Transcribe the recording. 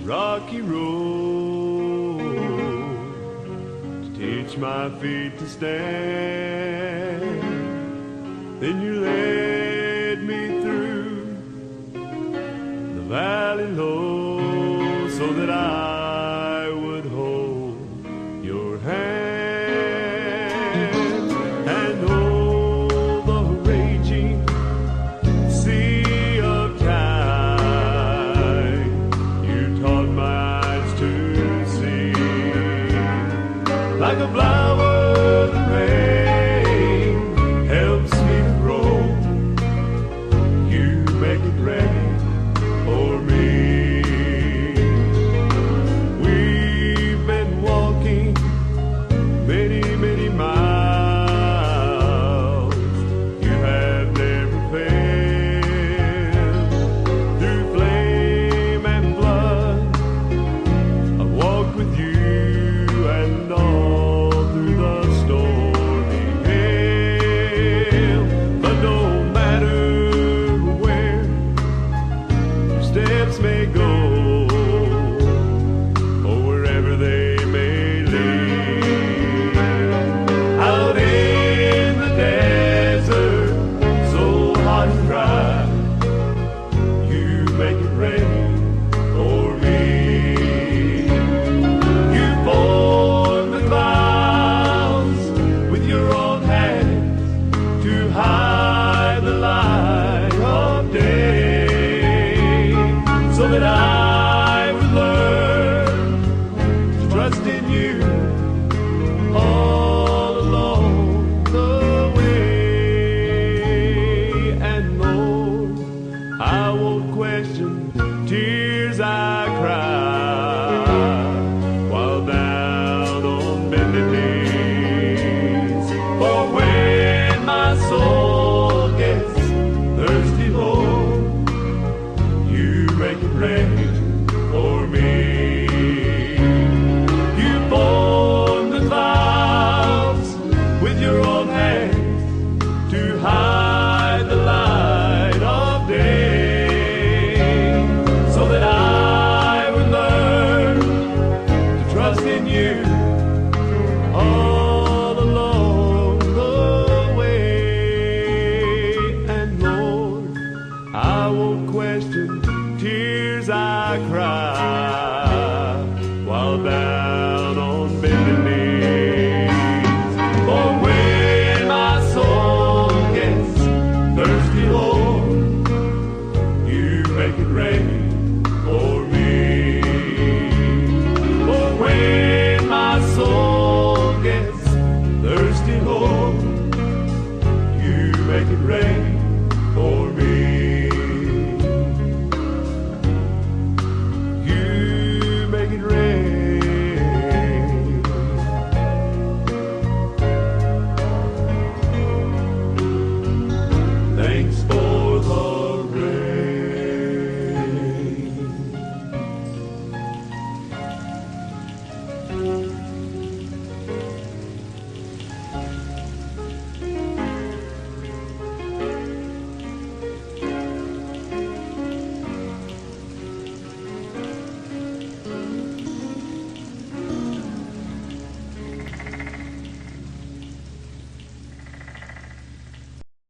rocky road to teach my feet to stand. Then you led me through the valley low so that I would hold your hand. And oh, the raging sea of time you taught my eyes to see. Like a flower the rain helps me to grow, you make it ready for me. We've been walking many, many miles. You have never failed. Through flame and flood, I've walked with you, and all through the stormy gale. But no matter where your steps may go, or wherever they may lead, out in the desert, so hot and dry, you make it rain for me. You form the clouds with your own hands to hide the light of day, so that I would learn to trust in you all along the way. And Lord, I won't question tears I cry while down on bended knees. For when my soul gets thirsty, Lord, you make it rain for me. You form the clouds with your own hands to hide the light of day, so that I would learn to trust in you all along the way. And Lord, I won't question tears I cry